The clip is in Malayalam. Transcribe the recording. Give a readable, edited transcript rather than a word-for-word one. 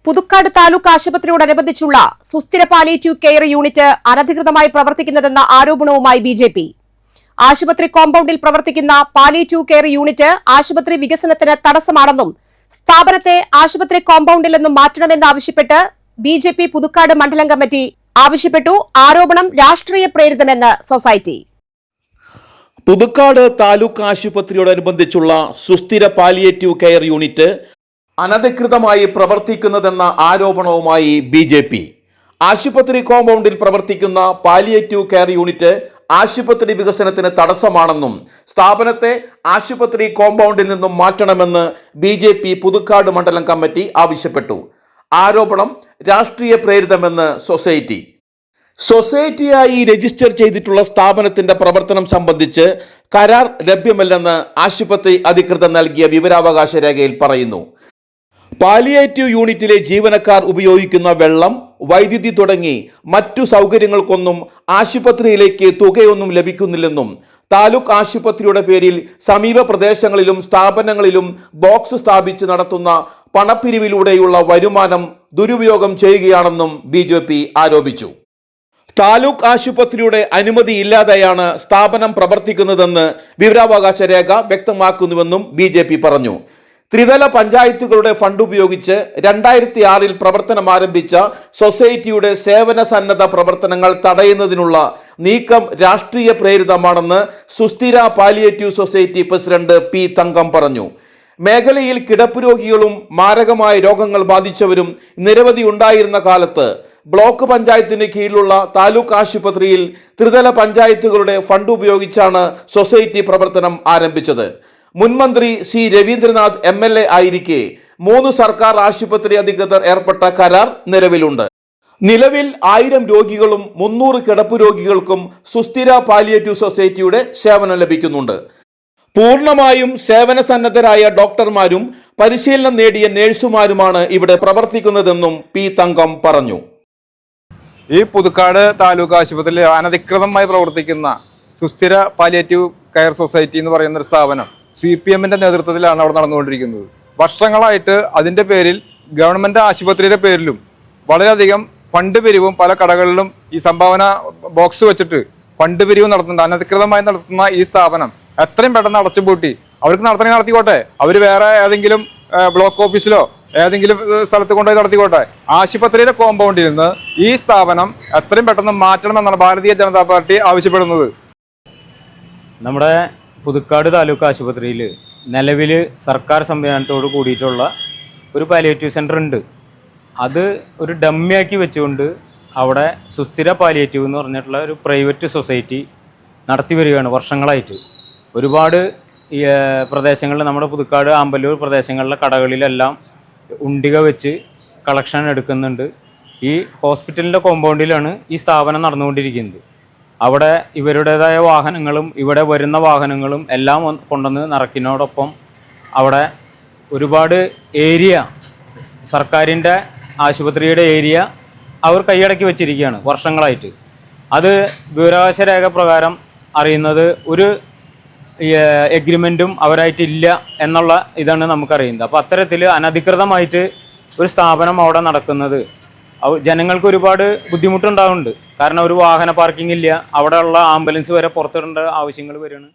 പുതുക്കാട് താലൂക്ക് ആശുപത്രിയോടനുബന്ധിച്ചുള്ള സുസ്ഥിര പാലിയേറ്റീവ് കെയർ യൂണിറ്റ് അനധികൃതമായി പ്രവർത്തിക്കുന്നതെന്ന ആരോപണവുമായി ബിജെപി. ആശുപത്രി കോമ്പൌണ്ടിൽ പ്രവർത്തിക്കുന്ന പാലിയേറ്റീവ് കെയർ യൂണിറ്റ് ആശുപത്രി വികസനത്തിന് തടസ്സമാണെന്നും സ്ഥാപനത്തെ ആശുപത്രി കോമ്പൌണ്ടിൽ നിന്നും മാറ്റണമെന്നാവശ്യപ്പെട്ട് ബിജെപി പുതുക്കാട് മണ്ഡലം കമ്മിറ്റി ആവശ്യപ്പെട്ടു. ആരോപണം രാഷ്ട്രീയ പ്രേരിതമെന്ന് സൊസൈറ്റി. പുതുക്കാട് താലൂക്ക് ആശുപത്രിയോടനുബന്ധിച്ചുള്ള സുസ്ഥിര പാലിയേറ്റീവ് കെയർ യൂണിറ്റ് അനധികൃതമായി പ്രവർത്തിക്കുന്നതെന്ന ആരോപണവുമായി ബിജെപി. ആശുപത്രി കോമ്പൗണ്ടിൽ പ്രവർത്തിക്കുന്ന പാലിയേറ്റീവ് കെയർ യൂണിറ്റ് ആശുപത്രി വികസനത്തിന് തടസ്സമാണെന്നും സ്ഥാപനത്തെ ആശുപത്രി കോമ്പൗണ്ടിൽ നിന്നും മാറ്റണമെന്ന് ബിജെപി പുതുക്കാട് മണ്ഡലം കമ്മിറ്റി ആവശ്യപ്പെട്ടു. ആരോപണം രാഷ്ട്രീയ പ്രേരിതമെന്ന് സൊസൈറ്റി. സൊസൈറ്റിയായി രജിസ്റ്റർ ചെയ്തിട്ടുള്ള സ്ഥാപനത്തിന്റെ പ്രവർത്തനം സംബന്ധിച്ച് കരാർ ലഭ്യമല്ലെന്ന് ആശുപത്രി അധികൃതർ നൽകിയ വിവരാവകാശ രേഖയിൽ പറയുന്നു. പാലിയേറ്റീവ് യൂണിറ്റിലെ ജീവനക്കാർ ഉപയോഗിക്കുന്ന വെള്ളം, വൈദ്യുതി തുടങ്ങി മറ്റു സൗകര്യങ്ങൾക്കൊന്നും ആശുപത്രിയിലേക്ക് തുകയൊന്നും ലഭിക്കുന്നില്ലെന്നും താലൂക്ക് ആശുപത്രിയുടെ പേരിൽ സമീപ പ്രദേശങ്ങളിലും സ്ഥാപനങ്ങളിലും ബോക്സ് സ്ഥാപിച്ച് നടത്തുന്ന പണപ്പിരിവിലൂടെയുള്ള വരുമാനം ദുരുപയോഗം ചെയ്യുകയാണെന്നും ബിജെപി ആരോപിച്ചു. താലൂക്ക് ആശുപത്രിയുടെ അനുമതിയില്ലാതെയാണ് സ്ഥാപനം പ്രവർത്തിക്കുന്നതെന്ന് വിവരാവകാശ രേഖ വ്യക്തമാക്കുന്നുവെന്നും ബിജെപി പറഞ്ഞു. ത്രിതല പഞ്ചായത്തുകളുടെ ഫണ്ട് ഉപയോഗിച്ച് 2006 പ്രവർത്തനം ആരംഭിച്ച സൊസൈറ്റിയുടെ സേവന സന്നദ്ധ പ്രവർത്തനങ്ങൾ തടയുന്നതിനുള്ള നീക്കം രാഷ്ട്രീയ പ്രേരിതമാണെന്ന് സുസ്ഥിര പാലിയേറ്റീവ് സൊസൈറ്റി പ്രസിഡന്റ് പി തങ്കം പറഞ്ഞു. മേഖലയിൽ കിടപ്പ് രോഗികളും മാരകമായ രോഗങ്ങൾ ബാധിച്ചവരും നിരവധി ഉണ്ടായിരുന്ന കാലത്ത് ബ്ലോക്ക് പഞ്ചായത്തിന് കീഴിലുള്ള താലൂക്ക് ആശുപത്രിയിൽ ത്രിതല പഞ്ചായത്തുകളുടെ ഫണ്ട് ഉപയോഗിച്ചാണ് സൊസൈറ്റി പ്രവർത്തനം ആരംഭിച്ചത്. മുൻമന്ത്രി സി രവീന്ദ്രനാഥ് MLA ആയിരിക്കെ 3 സർക്കാർ ആശുപത്രി അധികൃതർ ഏർപ്പെട്ട കരാർ നിലവിലുണ്ട്. നിലവിൽ 1000 രോഗികളും 300 കിടപ്പ് രോഗികൾക്കും സുസ്ഥിര പാലിയേറ്റീവ് സൊസൈറ്റിയുടെ സേവനം ലഭിക്കുന്നുണ്ട്. പൂർണ്ണമായും സേവന സന്നദ്ധരായ ഡോക്ടർമാരും പരിശീലനം നേടിയ നഴ്സുമാരുമാണ് ഇവിടെ പ്രവർത്തിക്കുന്നതെന്നും പി തങ്കം പറഞ്ഞു. ഈ പുതുക്കാട് താലൂക്ക് ആശുപത്രിയിൽ അനധികൃതമായി പ്രവർത്തിക്കുന്ന സുസ്ഥിര പാലിയേറ്റീവ് കെയർ സൊസൈറ്റി എന്ന് പറയുന്ന ഒരു സ്ഥാപനം CPMന്റെ നേതൃത്വത്തിലാണ് അവിടെ നടന്നുകൊണ്ടിരിക്കുന്നത്. വർഷങ്ങളായിട്ട് അതിന്റെ പേരിൽ ഗവൺമെന്റ് ആശുപത്രിയുടെ പേരിലും വളരെയധികം ഫണ്ട് പിരിവും പല കടകളിലും ഈ സംഭാവന ബോക്സ് വെച്ചിട്ട് ഫണ്ട് പിരിവ് നടത്തുന്നുണ്ട്. അനധികൃതമായി നടത്തുന്ന ഈ സ്ഥാപനം എത്രയും പെട്ടെന്ന് അടച്ചുപൂട്ടി അവർക്ക് നടത്തണമെങ്കിൽ നടത്തിക്കോട്ടെ. അവർ വേറെ ഏതെങ്കിലും ബ്ലോക്ക് ഓഫീസിലോ ഏതെങ്കിലും സ്ഥലത്ത് കൊണ്ടുപോയി നടത്തിക്കോട്ടെ. ആശുപത്രിയുടെ കോമ്പൗണ്ടിൽ നിന്ന് ഈ സ്ഥാപനം എത്രയും പെട്ടെന്ന് മാറ്റണമെന്നാണ് ഭാരതീയ ജനതാ പാർട്ടി ആവശ്യപ്പെടുന്നത്. നമ്മുടെ പുതുക്കാട് താലൂക്ക് ആശുപത്രിയിൽ നിലവിൽ സർക്കാർ സംവിധാനത്തോട് കൂടിയിട്ടുള്ള ഒരു പാലിയേറ്റീവ് സെൻ്റർ ഉണ്ട്. അത് ഒരു ഡമ്മിയാക്കി വെച്ചുകൊണ്ട് അവിടെ സുസ്ഥിര പാലിയേറ്റീവ് എന്ന് പറഞ്ഞിട്ടുള്ള ഒരു പ്രൈവറ്റ് സൊസൈറ്റി നടത്തി വരികയാണ് വർഷങ്ങളായിട്ട്. ഒരുപാട് പ്രദേശങ്ങളിൽ നമ്മുടെ പുതുക്കാട് ആമ്പല്ലൂർ പ്രദേശങ്ങളിലെ കടകളിലെല്ലാം ഉണ്ടിക വെച്ച് കളക്ഷൻ എടുക്കുന്നുണ്ട്. ഈ ഹോസ്പിറ്റലിൻ്റെ കോമ്പൗണ്ടിലാണ് ഈ സ്ഥാപനം നടന്നുകൊണ്ടിരിക്കുന്നത്. അവിടെ ഇവരുടേതായ വാഹനങ്ങളും ഇവിടെ വരുന്ന വാഹനങ്ങളും എല്ലാം കൊണ്ടുവന്ന് നിറയ്ക്കുന്നതോടൊപ്പം അവിടെ ഒരുപാട് ഏരിയ സർക്കാരിൻ്റെ ആശുപത്രിയുടെ ഏരിയ അവർ കൈയടക്കി വെച്ചിരിക്കുകയാണ് വർഷങ്ങളായിട്ട്. അത് വിവരാവകാശ രേഖ പ്രകാരം അറിയുന്നത് ഒരു എഗ്രിമെൻറ്റും അവരായിട്ടില്ല എന്നുള്ള ഇതാണ് നമുക്കറിയുന്നത്. അപ്പോൾ അത്തരത്തിൽ അനധികൃതമായിട്ട് ഒരു സ്ഥാപനം അവിടെ നടക്കുന്നത് ജനങ്ങൾക്ക് ഒരുപാട് ബുദ്ധിമുട്ടുണ്ടാകുന്നുണ്ട്. കാരണം ഒരു വാഹന പാർക്കിംഗ് ഇല്ല, അവിടെയുള്ള ആംബുലൻസ് വരെ പുറത്തിടേണ്ട ആവശ്യങ്ങൾ വരികയാണ്.